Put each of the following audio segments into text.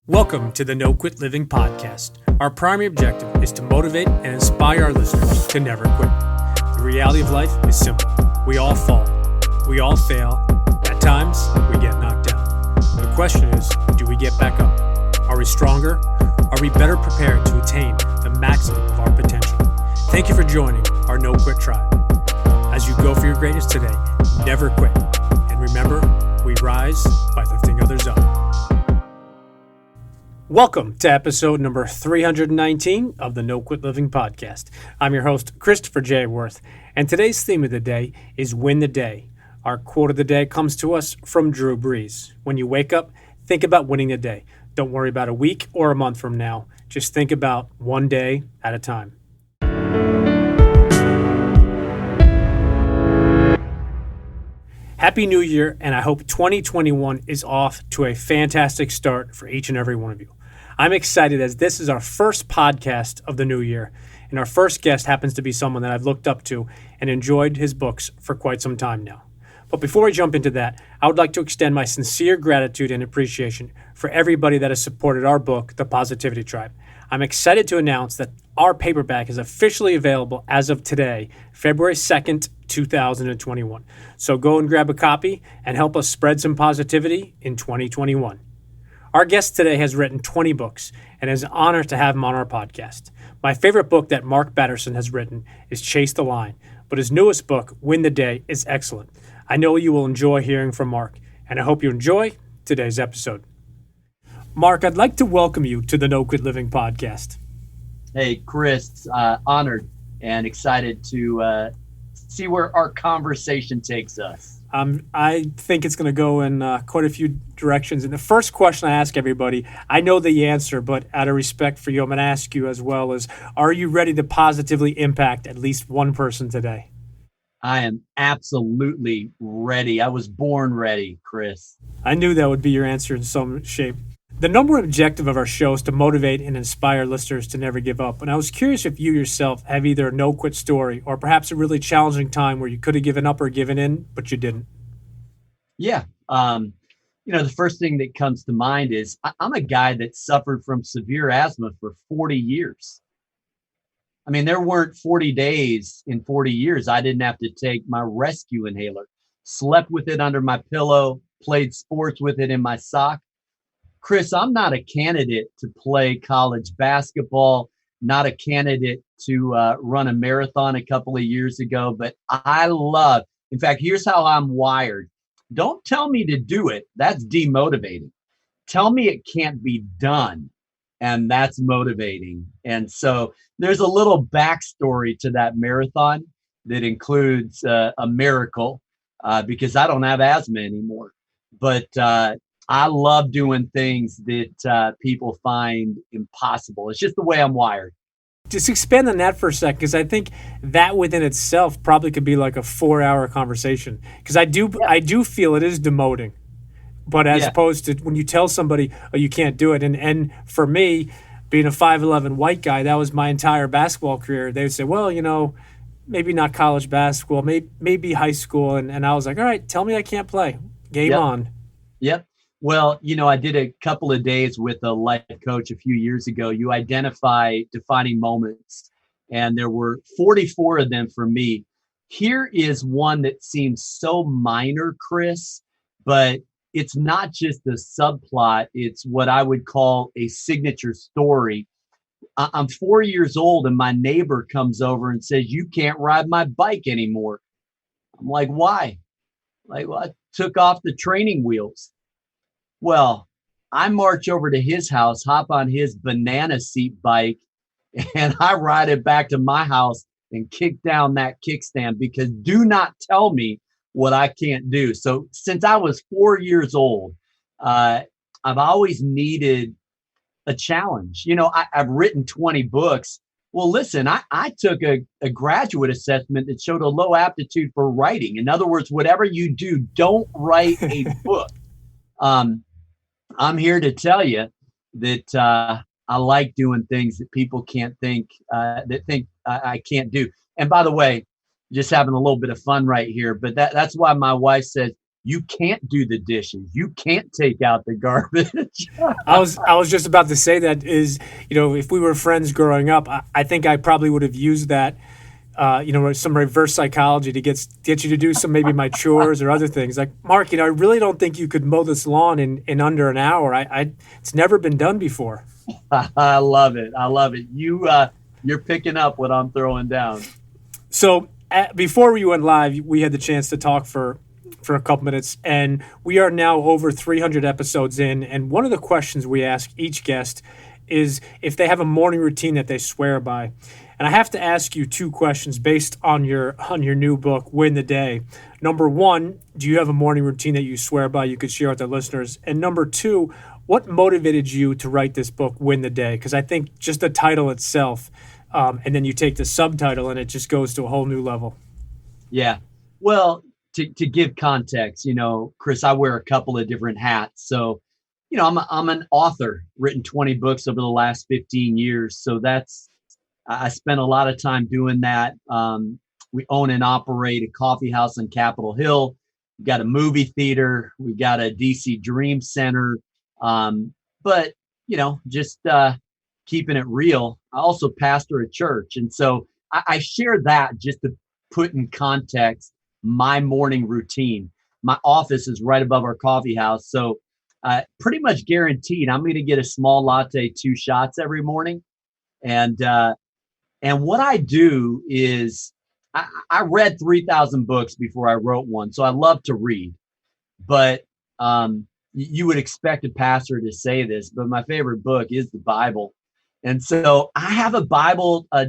Welcome to the No Quit Living podcast. Our primary objective is to motivate and inspire our listeners to never quit. The reality of life is simple. We all fall. We all fail. At times, we get knocked down. The question is, do we get back up? Are we stronger? Are we better prepared to attain the maximum of our potential? Thank you for joining our No Quit tribe. As you go for your greatness today, never quit. And remember, we rise by lifting others up. Welcome to episode number 319 of the No Quit Living podcast. I'm your host, Christopher J. Worth, and today's theme of the day is Win the Day. Our quote of the day comes to us from Drew Brees. When you wake up, think about winning the day. Don't worry about a week or a month from now. Just think about one day at a time. Happy New Year, and I hope 2021 is off to a fantastic start for each and every one of you. I'm excited as this is our first podcast of the new year, and our first guest happens to be someone that I've looked up to and enjoyed his books for quite some time now. But before we jump into that, I would like to extend my sincere gratitude and appreciation for everybody that has supported our book, The Positivity Tribe. I'm excited to announce that our paperback is officially available as of today, February 2nd, 2021. So go and grab a copy and help us spread some positivity in 2021. Our guest today has written 20 books, and it is an honor to have him on our podcast. My favorite book that Mark Batterson has written is Chase the Line, but his newest book, Win the Day, is excellent. I know you will enjoy hearing from Mark, and I hope you enjoy today's episode. Mark, I'd like to welcome you to the No Quit Living podcast. Hey, Chris, honored and excited to see where our conversation takes us. I think it's going to go in quite a few directions. And the first question I ask everybody, I know the answer, but out of respect for you, I'm going to ask you as well, is are you ready to positively impact at least one person today? I am absolutely ready. I was born ready, Chris. I knew that would be your answer in some shape. The number one objective of our show is to motivate and inspire listeners to never give up. And I was curious if you yourself have either a no-quit story or perhaps a really challenging time where you could have given up or given in, but you didn't. Yeah. The first thing that comes to mind is I'm a guy that suffered from severe asthma for 40 years. I mean, there weren't 40 days in 40 years I didn't have to take my rescue inhaler, slept with it under my pillow, played sports with it in my sock. Chris, I'm not a candidate to play college basketball, not a candidate to run a marathon a couple of years ago, but in fact, here's how I'm wired. Don't tell me to do it. That's demotivating. Tell me it can't be done. And that's motivating. And so there's a little backstory to that marathon that includes a miracle because I don't have asthma anymore. But I love doing things that people find impossible. It's just the way I'm wired. Just expand on that for a second, because I think that within itself probably could be like a 4-hour conversation. Because I do feel it is demoting, but as opposed to when you tell somebody, oh, you can't do it. And for me, being a 5'11" white guy, that was my entire basketball career. They would say, well, maybe not college basketball, maybe high school. And I was like, all right, tell me I can't play. Game on. Yep. Well, I did a couple of days with a life coach a few years ago. You identify defining moments, and there were 44 of them for me. Here is one that seems so minor, Chris, but it's not just a subplot. It's what I would call a signature story. I'm 4 years old, and my neighbor comes over and says, you can't ride my bike anymore. I'm like, why? Well, I took off the training wheels. Well, I march over to his house, hop on his banana seat bike, and I ride it back to my house and kick down that kickstand because do not tell me what I can't do. So since I was 4 years old, I've always needed a challenge. I've written 20 books. Well, listen, I took a graduate assessment that showed a low aptitude for writing. In other words, whatever you do, don't write a book. I'm here to tell you that I like doing things that people can't think I can't do. And by the way, just having a little bit of fun right here, but that's why my wife says, You can't do the dishes. You can't take out the garbage. I was just about to say that is, if we were friends growing up, I think I probably would have used that, some reverse psychology to get you to do some maybe my chores or other things. Like, Mark, I really don't think you could mow this lawn in under an hour. It's never been done before. I love it. I love it. You're picking up what I'm throwing down. So before we went live, we had the chance to talk for a couple minutes, and we are now over 300 episodes in. And one of the questions we ask each guest is if they have a morning routine that they swear by. And I have to ask you two questions based on your new book, Win the Day. Number one, do you have a morning routine that you swear by you could share with our listeners? And number two, what motivated you to write this book, Win the Day? Because I think just the title itself, and then you take the subtitle and it just goes to a whole new level. Yeah. Well, to give context, Chris, I wear a couple of different hats. So, I'm an author, written 20 books over the last 15 years. So I spent a lot of time doing that. We own and operate a coffee house on Capitol Hill. We've got a movie theater. We've got a DC Dream Center. But, just keeping it real, I also pastor a church. And so I share that just to put in context my morning routine. My office is right above our coffee house. So pretty much guaranteed I'm going to get a small latte, 2 shots every morning. And what I do is I read 3,000 books before I wrote one. So I love to read. But you would expect a pastor to say this, but my favorite book is the Bible. And so I have a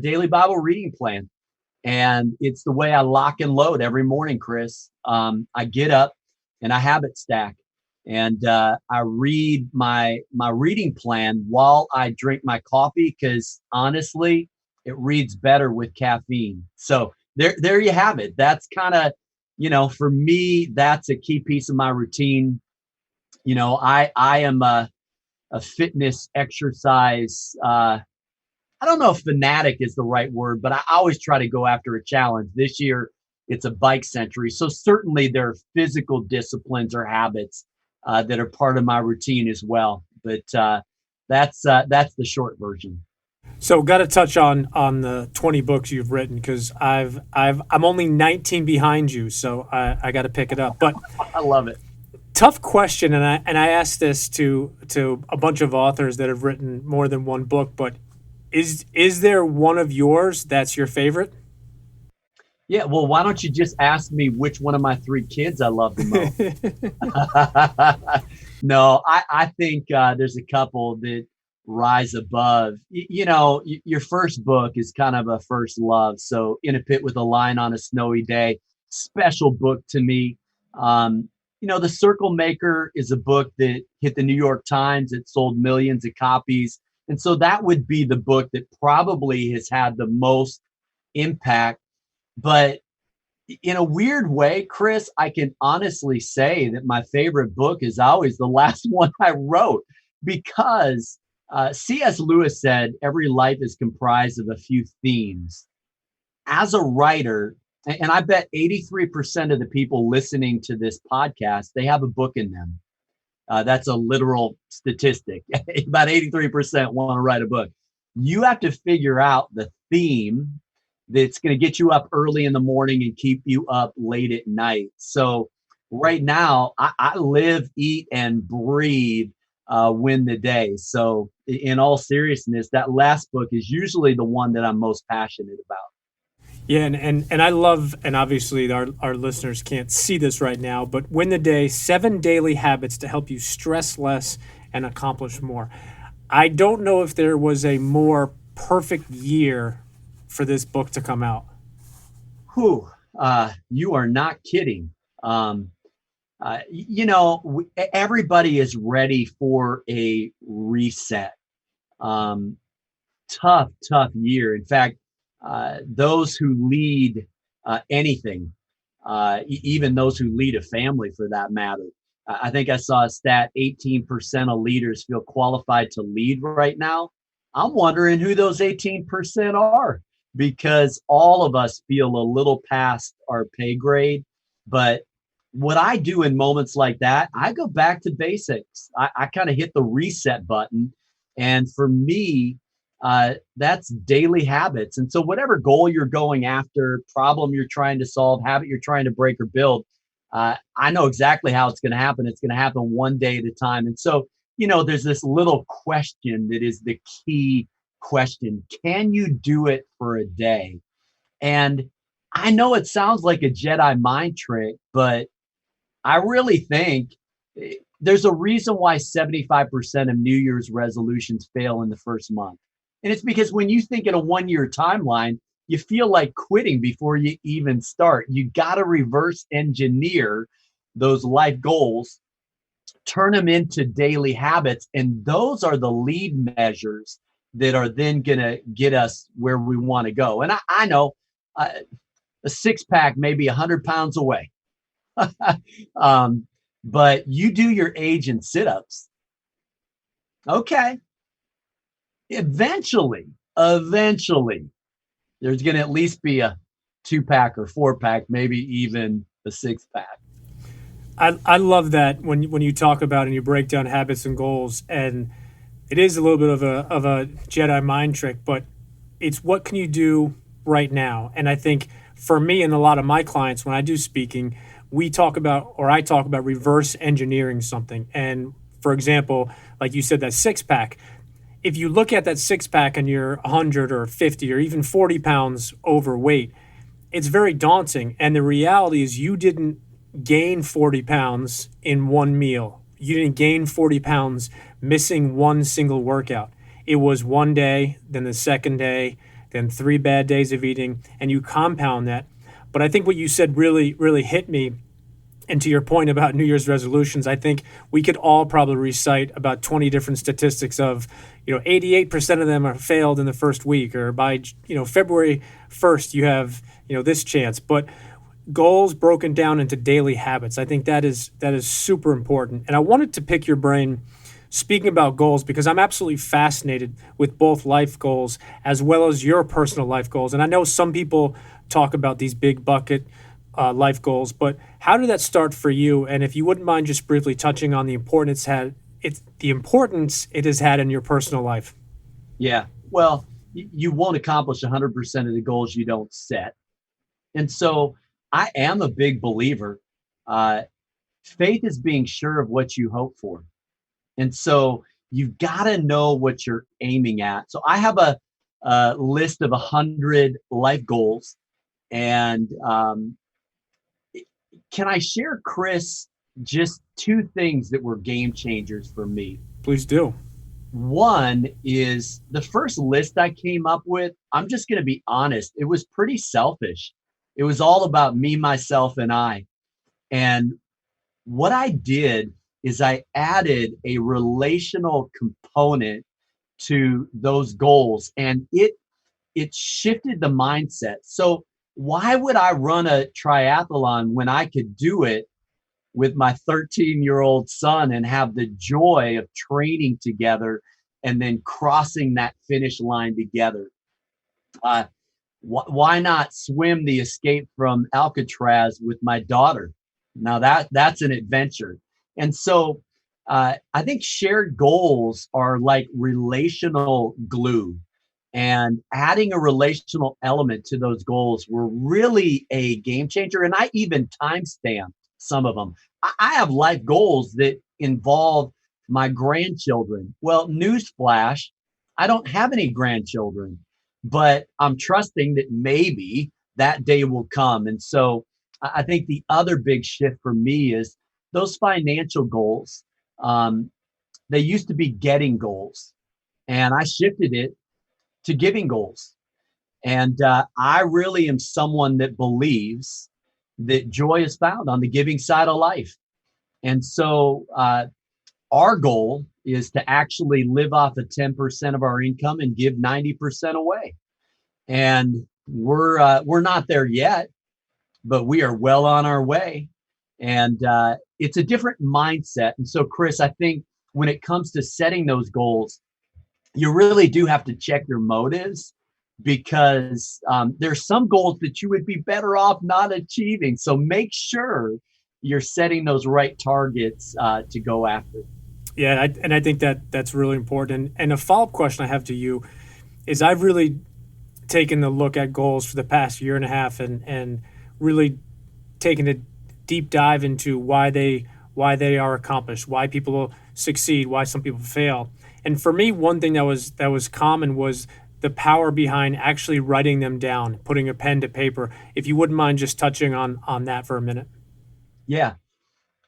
daily Bible reading plan. And it's the way I lock and load every morning, Chris. I get up and I habit stack. And I read my reading plan while I drink my coffee, because honestly, it reads better with caffeine. So there you have it. That's kind of, for me, that's a key piece of my routine. I am a fitness exercise. I don't know if fanatic is the right word, but I always try to go after a challenge. This year, it's a bike century. So certainly there are physical disciplines or habits that are part of my routine as well. But that's the short version. So, got to touch on the 20 books you've written, because I'm only 19 behind you, so I got to pick it up. But I love it. Tough question, and I asked this to a bunch of authors that have written more than one book. But is there one of yours that's your favorite? Yeah, well, why don't you just ask me which one of my 3 kids I love the most? No, I think there's a couple that rise above. Your first book is kind of a first love. So In a Pit with a Lion on a Snowy Day, special book to me. The Circle Maker is a book that hit the New York Times. It sold millions of copies. And so that would be the book that probably has had the most impact. But in a weird way, Chris, I can honestly say that my favorite book is always the last one I wrote, because C.S. Lewis said every life is comprised of a few themes. As a writer, and I bet 83% of the people listening to this podcast, they have a book in them. That's a literal statistic. About 83% want to write a book. You have to figure out the theme that's going to get you up early in the morning and keep you up late at night. So right now, I live, eat, and breathe Win the Day. So in all seriousness, that last book is usually the one that I'm most passionate about. Yeah, and I love, and obviously our listeners can't see this right now, but Win the Day, 7 daily habits to help you stress less and accomplish more. I don't know if there was a more perfect year for this book to come out. Whew, you are not kidding. Everybody is ready for a reset. Tough year. In fact, those who lead anything, even those who lead a family for that matter. I think I saw a stat, 18% of leaders feel qualified to lead right now. I'm wondering who those 18% are, because all of us feel a little past our pay grade. But, what I do in moments like that, I go back to basics. I kind of hit the reset button. And for me, that's daily habits. And so, whatever goal you're going after, problem you're trying to solve, habit you're trying to break or build, I know exactly how it's going to happen. It's going to happen one day at a time. And so, there's this little question that is the key question. Can you do it for a day? And I know it sounds like a Jedi mind trick, but I really think there's a reason why 75% of New Year's resolutions fail in the first month. And it's because when you think in a 1 year timeline, you feel like quitting before you even start. You got to reverse engineer those life goals, turn them into daily habits. And those are the lead measures that are then going to get us where we want to go. And I know uh, a six pack may be 100 pounds away. um, but you do your age and sit-ups. Okay. Eventually, there's going to at least be a 2 pack or 4 pack, maybe even a 6 pack. I love that when you talk about and you break down habits and goals, and it is a little bit of a Jedi mind trick, but it's what can you do right now? And I think for me and a lot of my clients, when I do speaking, we talk about, or I talk about reverse engineering something. And for example, like you said, that six pack, if you look at that six pack and you're 100 or 50 or even 40 pounds overweight, it's very daunting. And the reality is you didn't gain 40 pounds in one meal. You didn't gain 40 pounds missing one single workout. It was one day, then the second day, then 3 bad days of eating, and you compound that. But I think what you said really, really hit me. And to your point about New Year's resolutions, I think we could all probably recite about 20 different statistics of, 88% of them are failed in the first week, or by, February 1st, you have, this chance. But goals broken down into daily habits, I think that is super important. And I wanted to pick your brain speaking about goals because I'm absolutely fascinated with both life goals as well as your personal life goals. And I know some people talk about these big bucket life goals, but how did that start for you? And if you wouldn't mind just briefly touching on the importance it has had in your personal life. Yeah. Well, you won't accomplish 100% of the goals you don't set. And so I am a big believer. Uh, Faith is being sure of what you hope for. And so you've got to know what you're aiming at. So I have a list of 100 life goals. And can I share, Chris, just two things that were game changers for me? Please do. One is the first list I came up with. I'm just going to be honest. It was pretty selfish. It was all about me, myself, and I. And what I did is I added a relational component to those goals, and it shifted the mindset. So why would I run a triathlon when I could do it with my 13-year-old son and have the joy of training together and then crossing that finish line together? Why not swim the escape from Alcatraz with my daughter? Now that's an adventure. And so I think shared goals are like relational glue, and adding a relational element to those goals were really a game changer. And I even timestamped some of them. I have life goals that involve my grandchildren. Well, newsflash, I don't have any grandchildren, but I'm trusting that maybe that day will come. And so I think the other big shift for me is those financial goals. Um, they used to be getting goals, and I shifted it to giving goals. And I really am someone that believes that joy is found on the giving side of life. And so our goal is to actually live off of 10% of our income and give 90% away. And we're not there yet, but we are well on our way. And it's a different mindset. And so, Chris, I think when it comes to setting those goals, you really do have to check your motives, because there's some goals that you would be better off not achieving. So make sure you're setting those right targets to go after. Yeah, and I think that that's really important. And a follow-up question I have to you is I've really taken a look at goals for the past year and a half and really taken a deep dive into why they are accomplished, why people succeed, why some people fail. And for me, one thing that was common was the power behind actually writing them down, putting a pen to paper. If you wouldn't mind just touching on that for a minute. Yeah.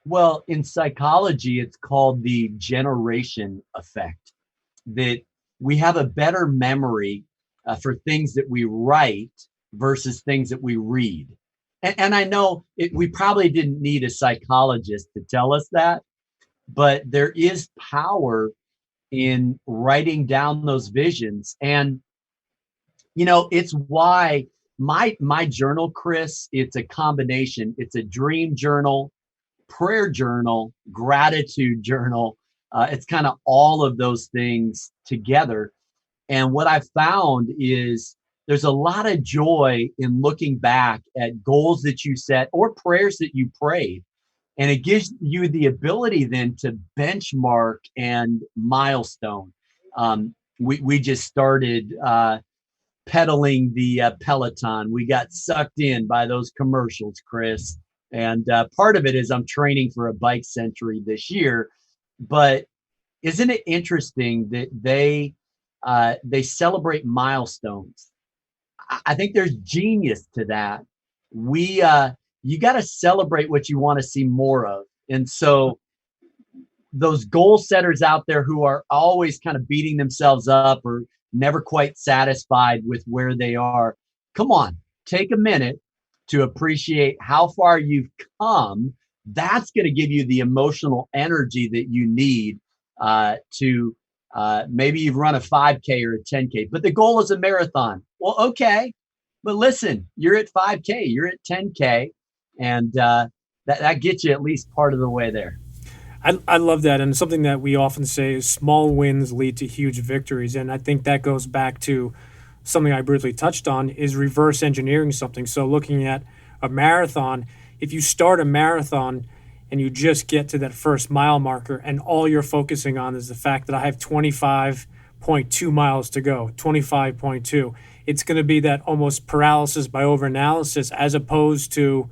Well, in psychology, it's called the generation effect, that we have a better memory for things that we write versus things that we read. And I know we probably didn't need a psychologist to tell us that, but there is power in writing down those visions. And it's why my journal, Chris, it's a combination. It's a dream journal, prayer journal, gratitude journal. It's kind of all of those things together. And what I found is there's a lot of joy in looking back at goals that you set or prayers that you prayed. And it gives you the ability then to benchmark and milestone. We just started pedaling the Peloton. We got sucked in by those commercials, Chris. And part of it is I'm training for a bike century this year. But isn't it interesting that they celebrate milestones? I think there's genius to that. You got to celebrate what you want to see more of. And so those goal setters out there who are always kind of beating themselves up or never quite satisfied with where they are, come on, take a minute to appreciate how far you've come. That's going to give you the emotional energy that you need to maybe you've run a 5K or a 10K, but the goal is a marathon. Well, okay, but listen, you're at 5K, you're at 10K, and that gets you at least part of the way there. I love that. And something that we often say is small wins lead to huge victories. And I think that goes back to something I briefly touched on is reverse engineering something. So looking at a marathon, if you start a marathon and you just get to that first mile marker and all you're focusing on is the fact that I have 25.2 miles to go, 25.2, it's going to be that almost paralysis by overanalysis as opposed to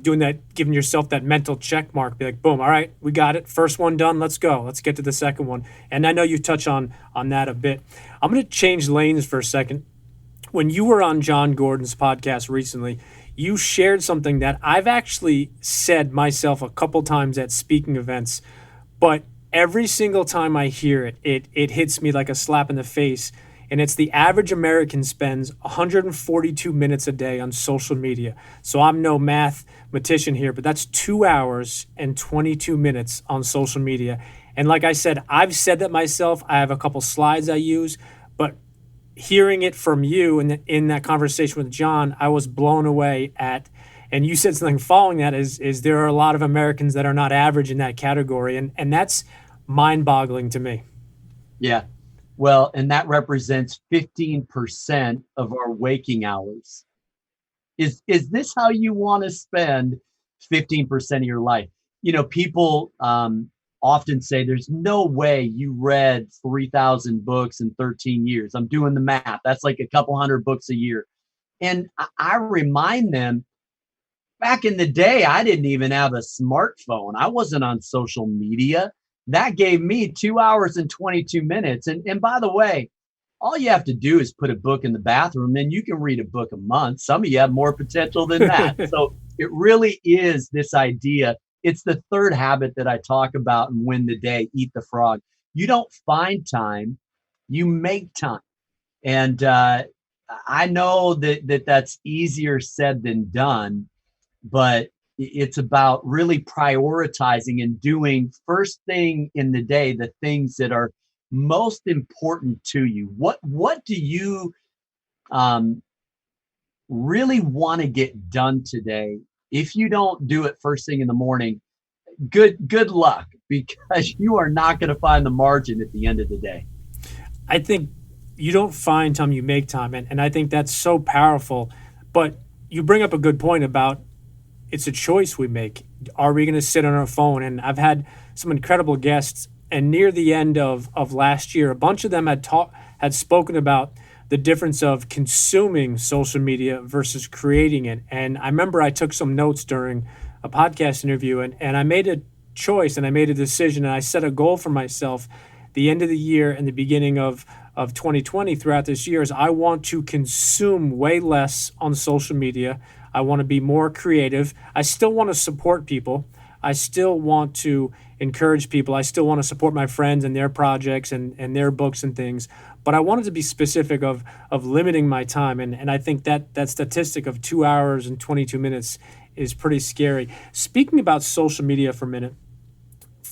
doing that, giving yourself that mental check mark, be like, boom, all right, we got it. First one done. Let's go. Let's get to the second one. And I know you touch on that a bit. I'm going to change lanes for a second. When you were on John Gordon's podcast recently, you shared something that I've actually said myself a couple times at speaking events, but every single time I hear it, it hits me like a slap in the face. And it's the average American spends 142 minutes a day on social media. So I'm no mathematician here, but that's 2 hours and 22 minutes on social media. And like I said, I've said that myself. I have a couple slides I use, but hearing it from you and in that conversation with John, I was blown away at, and you said something following that is there are a lot of Americans that are not average in that category. And that's mind-boggling to me. Yeah. Well, and that represents 15% of our waking hours. Is this how you want to spend 15% of your life? People often say there's no way you read 3,000 books in 13 years. I'm doing the math. That's like a couple hundred books a year. And I remind them, back in the day, I didn't even have a smartphone. I wasn't on social media. That gave me 2 hours and 22 minutes. And by the way, all you have to do is put a book in the bathroom and you can read a book a month. Some of you have more potential than that. So it really is this idea. It's the third habit that I talk about in Win the Day, Eat the Frog. You don't find time, you make time. And I know that that's easier said than done, but it's about really prioritizing and doing first thing in the day the things that are most important to you. What do you really want to get done today? If you don't do it first thing in the morning, good luck, because you are not going to find the margin at the end of the day. I think you don't find time, you make time. And I think that's so powerful. But you bring up a good point about it's a choice we make. Are we going to sit on our phone? And I've had some incredible guests, and near the end of last year, a bunch of them had spoken about the difference of consuming social media versus creating it. And I remember I took some notes during a podcast interview, and I made a choice and I made a decision, and I set a goal for myself the end of the year and the beginning of 2020 throughout this year is I want to consume way less on social media. I want to be more creative. I still want to support people. I still want to encourage people. I still want to support my friends and their projects and their books and things. But I wanted to be specific of limiting my time. And I think that statistic of 2 hours and 22 minutes is pretty scary. Speaking about social media for a minute,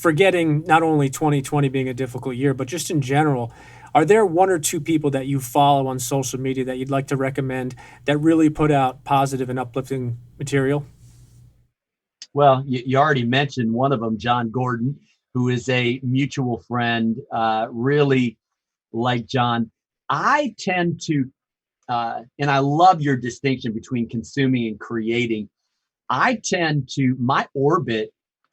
forgetting not only 2020 being a difficult year, but just in general, are there one or two people that you follow on social media that you'd like to recommend that really put out positive and uplifting material? Well, you already mentioned one of them, John Gordon, who is a mutual friend. Really like John. I tend to, and I love your distinction between consuming and creating. I tend to, my orbit,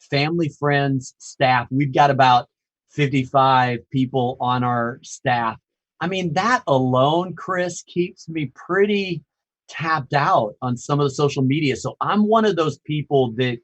family, friends, staff, we've got about 55 people on our staff. I mean, that alone, Chris, keeps me pretty tapped out on some of the social media. So I'm one of those people that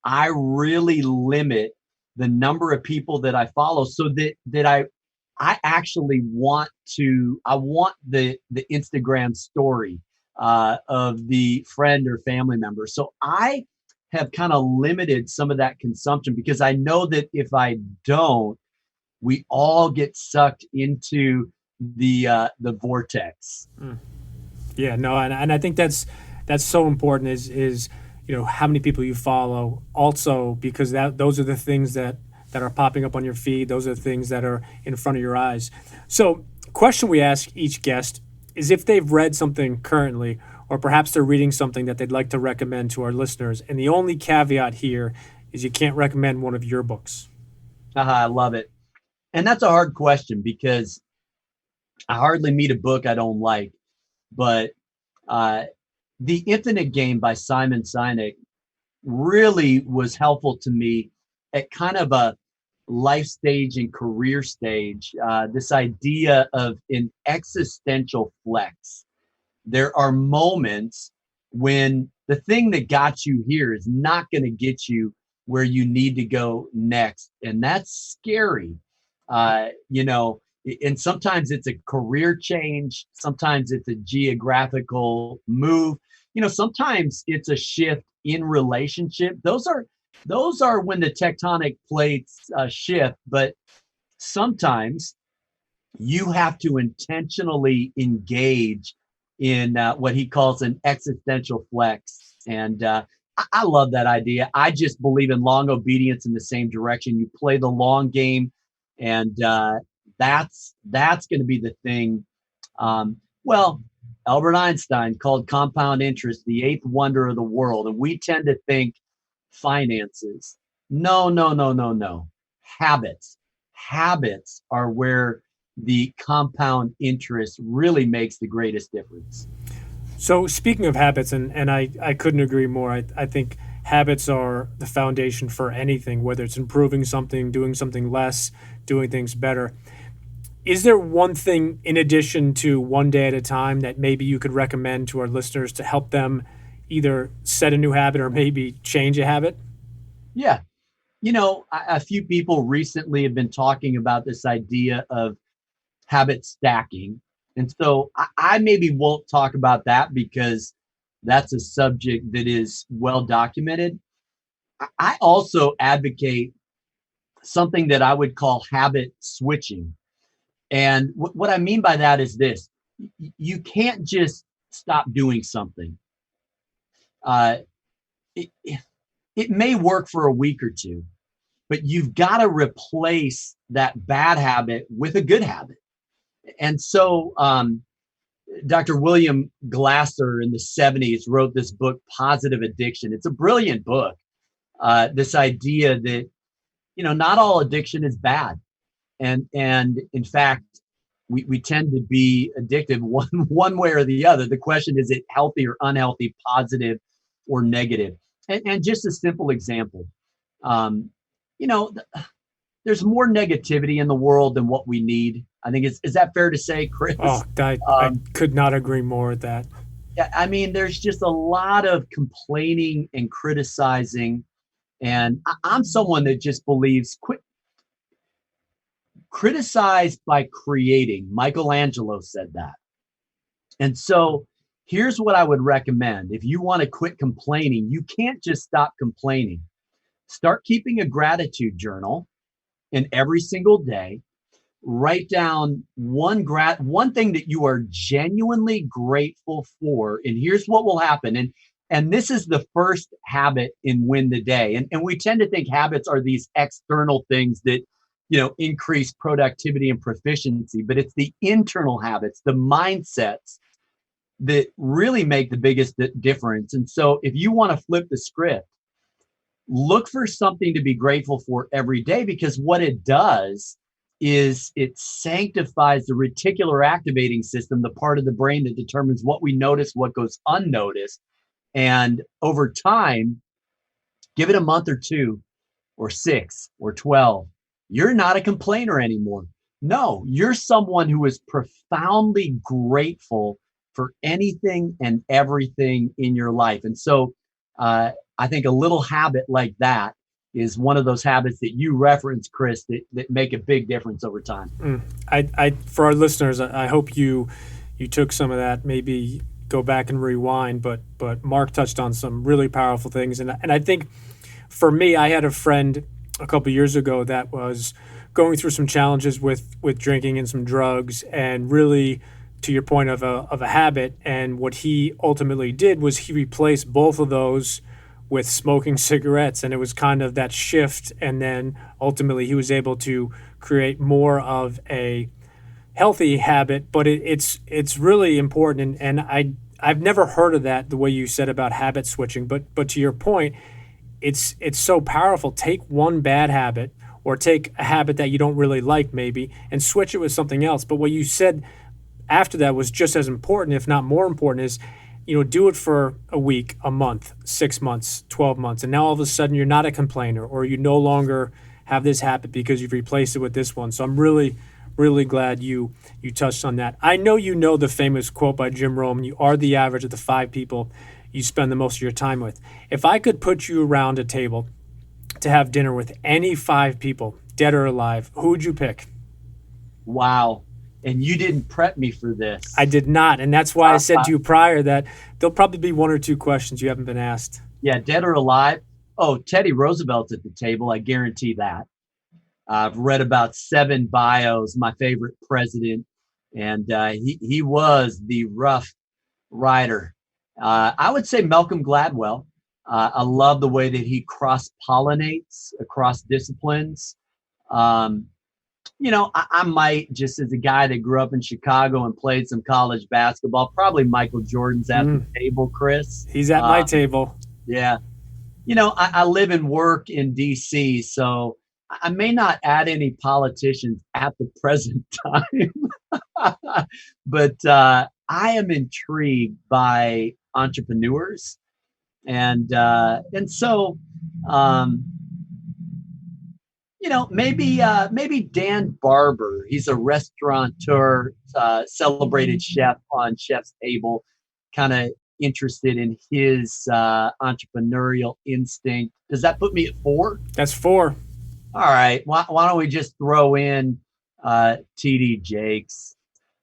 I really limit the number of people that I follow so that I actually want to I want the Instagram story of the friend or family member. So I have kind of limited some of that consumption because I know that if I don't, we all get sucked into the vortex. Yeah, no, and I think that's so important is how many people you follow also because those are the things that are popping up on your feed. Those are the things that are in front of your eyes. So, question we ask each guest is if they've read something currently, or perhaps they're reading something that they'd like to recommend to our listeners. And the only caveat here is you can't recommend one of your books. I love it. And that's a hard question because I hardly meet a book I don't like. But uh, The Infinite Game by Simon Sinek really was helpful to me at kind of a life stage and career stage. This idea of an existential flex. There are moments when the thing that got you here is not going to get you where you need to go next. And that's scary. You know, and sometimes it's a career change, sometimes it's a geographical move, sometimes it's a shift in relationship. Those are when the tectonic plates shift, but sometimes you have to intentionally engage in what he calls an existential flex. And I love that idea. I just believe in long obedience in the same direction. You play the long game, and that's going to be the thing. Well, Albert Einstein called compound interest the eighth wonder of the world, and we tend to think finances. No, no, no, no, no. Habits. Habits are where the compound interest really makes the greatest difference. So speaking of habits, and I couldn't agree more. I think habits are the foundation for anything, whether it's improving something, doing something less, doing things better. Is there one thing in addition to one day at a time that maybe you could recommend to our listeners to help them either set a new habit or maybe change a habit? Yeah. A few people recently have been talking about this idea of habit stacking. And so I maybe won't talk about that because that's a subject that is well documented. I also advocate something that I would call habit switching. And what I mean by that is this: you can't just stop doing something. Uh, it, it may work for a week or two, but you've got to replace that bad habit with a good habit. And so, Dr. William Glasser in the 70s wrote this book, Positive Addiction. It's a brilliant book. This idea that, not all addiction is bad. And in fact, we tend to be addicted one way or the other. The question is it healthy or unhealthy, positive or negative? And just a simple example, um, you know, there's more negativity in the world than what we need. I think is that fair to say, Oh, Chris? I Um, could not agree more with that. yeah, I mean, there's just a lot of complaining and criticizing, and I'm someone that just believes quit criticize by creating. Michelangelo said that. And so here's what I would recommend. If you want to quit complaining, you can't just stop complaining. Start keeping a gratitude journal in every single day. Write down one thing that you are genuinely grateful for, and here's what will happen. And this is the first habit in Win the Day. And we tend to think habits are these external things that increase productivity and proficiency, but it's the internal habits, the mindsets that really make the biggest difference. And so if you want to flip the script, look for something to be grateful for every day, because what it does is it sanctifies the reticular activating system, the part of the brain that determines what we notice, what goes unnoticed. And over time, give it a month or two or 6 or 12, you're not a complainer anymore. No, you're someone who is profoundly grateful for anything and everything in your life. And so I think a little habit like that is one of those habits that you reference, Chris, that make a big difference over time. For our listeners, I hope you took some of that. Maybe go back and rewind. But Mark touched on some really powerful things, and I think for me, I had a friend a couple years ago that was going through some challenges with drinking and some drugs, and really, to your point of a habit. And what he ultimately did was he replaced both of those with smoking cigarettes, and it was kind of that shift. And then ultimately, he was able to create more of a healthy habit. But it's really important, and I've never heard of that the way you said about habit switching. But to your point, it's so powerful. Take one bad habit, or take a habit that you don't really like maybe, and switch it with something else. But what you said after that was just as important, if not more important, is do it for a week, a month, 6 months, 12 months, and now all of a sudden you're not a complainer, or you no longer have this habit because you've replaced it with this one. So I'm really, really glad you touched on that. I know you know the famous quote by Jim Rohn: "You are the average of the 5 people you spend the most of your time with." If I could put you around a table to have dinner with any 5 people, dead or alive, who would you pick? Wow. And you didn't prep me for this. I did not, and that's why I said to you prior that there'll probably be 1 or 2 questions you haven't been asked. Yeah, dead or alive. Oh, Teddy Roosevelt's at the table. I guarantee that. I've read about 7 bios, my favorite president, and he was the rough rider. I would say Malcolm Gladwell. I love the way that he cross pollinates across disciplines. Um, I might, just as a guy that grew up in Chicago and played some college basketball, probably Michael Jordan's at the table, Chris. He's at my table. Yeah. I live and work in DC, so I may not add any politicians at the present time, but I am intrigued by entrepreneurs, and so um, maybe Dan Barber. He's a restaurateur, celebrated chef on Chef's Table, kind of interested in his entrepreneurial instinct. Does that put me at 4? That's 4. All right. Why don't we just throw in TD Jakes?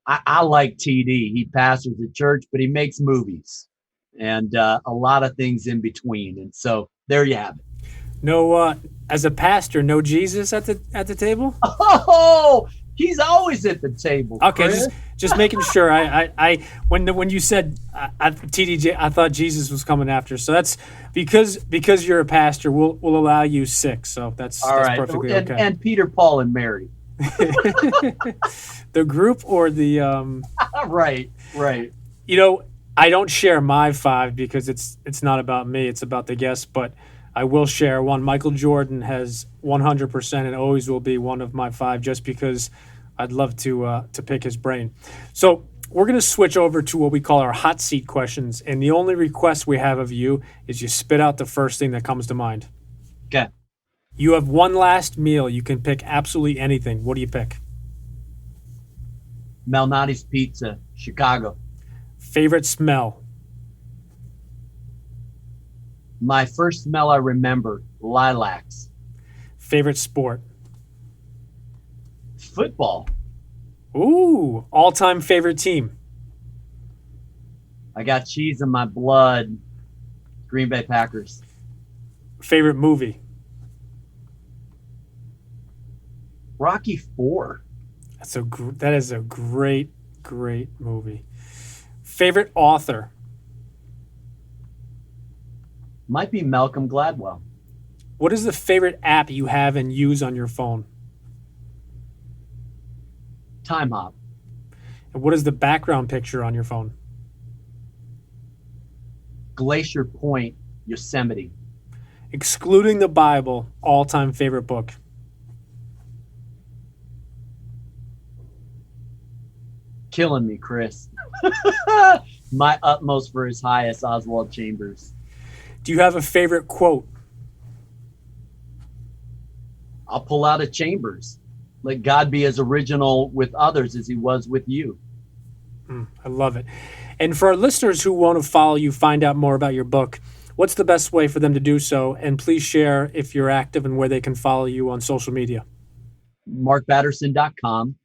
I like TD. He pastors a church, but he makes movies and a lot of things in between. And so there you have it. No, as a pastor, no Jesus at the table? Oh, he's always at the table. Okay, Chris. just making sure. When you said TDJ, I thought Jesus was coming after. So that's because you're a pastor, we'll allow you 6. So that's right. Perfectly okay. And Peter, Paul, and Mary. The group or the Right. I don't share my 5 because it's not about me. It's about the guests, but I will share one. Michael Jordan has 100% and always will be one of my 5, just because I'd love to pick his brain. So We're going to switch over to what we call our hot seat questions. And the only request we have of you is you spit out the first thing that comes to mind. Okay. You have one last meal. You can pick absolutely anything. What do you pick? Malnati's Pizza, Chicago. Favorite smell? My first smell I remember, lilacs. Favorite sport? Football. Ooh, all-time favorite team? I got cheese in my blood. Green Bay Packers. Favorite movie? Rocky IV. That is a great movie. Favorite author? Might be Malcolm Gladwell. What is the favorite app you have and use on your phone? Time Hop. And what is the background picture on your phone? Glacier Point, Yosemite. Excluding the Bible, all-time favorite book? Killing me, Chris. My Utmost for His Highest, Oswald Chambers. Do you have a favorite quote? I'll pull out a Chambers. Let God be as original with others as he was with you. I love it. And for our listeners who want to follow you, find out more about your book, what's the best way for them to do so? And please share if you're active and where they can follow you on social media. MarkBatterson.com.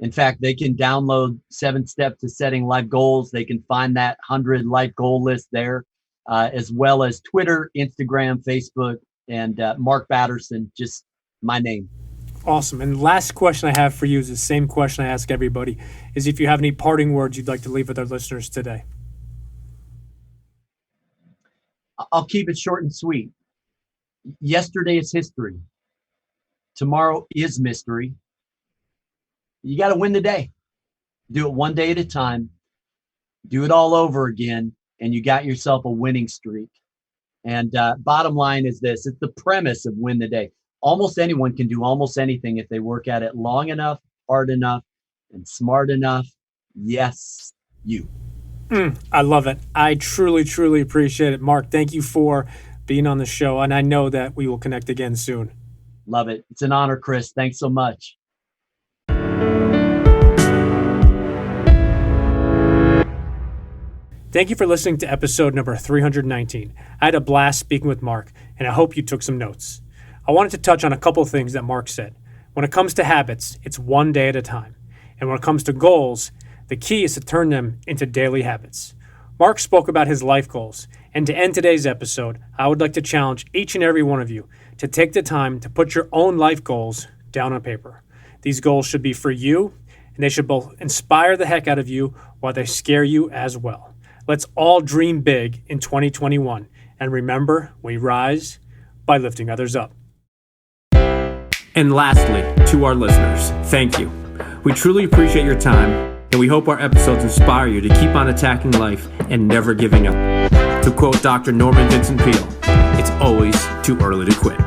In fact, they can download 7 Steps to Setting Life Goals. They can find that 100 life goal list there, as well as Twitter, Instagram, Facebook, and Mark Batterson, just my name. Awesome. And last question I have for you is the same question I ask everybody, is if you have any parting words you'd like to leave with our listeners today. I'll keep it short and sweet. Yesterday is history. Tomorrow is mystery. You got to win the day. Do it one day at a time. Do it all over again, and you got yourself a winning streak. And bottom line is this. It's the premise of win the day. Almost anyone can do almost anything if they work at it long enough, hard enough, and smart enough. Yes, you. I love it. I truly appreciate it. Mark, thank you for being on the show, and I know that we will connect again soon. Love it. It's an honor, Chris. Thanks so much. Thank you for listening to episode number 319. I had a blast speaking with Mark, and I hope you took some notes. I wanted to touch on a couple things that Mark said. When it comes to habits, it's one day at a time. And when it comes to goals, the key is to turn them into daily habits. Mark spoke about his life goals. And to end today's episode, I would like to challenge each and every one of you to take the time to put your own life goals down on paper. These goals should be for you, and they should both inspire the heck out of you while they scare you as well. Let's all dream big in 2021. And remember, we rise by lifting others up. And lastly, to our listeners, thank you. We truly appreciate your time, and we hope our episodes inspire you to keep on attacking life and never giving up. To quote Dr. Norman Vincent Peale, it's always too early to quit.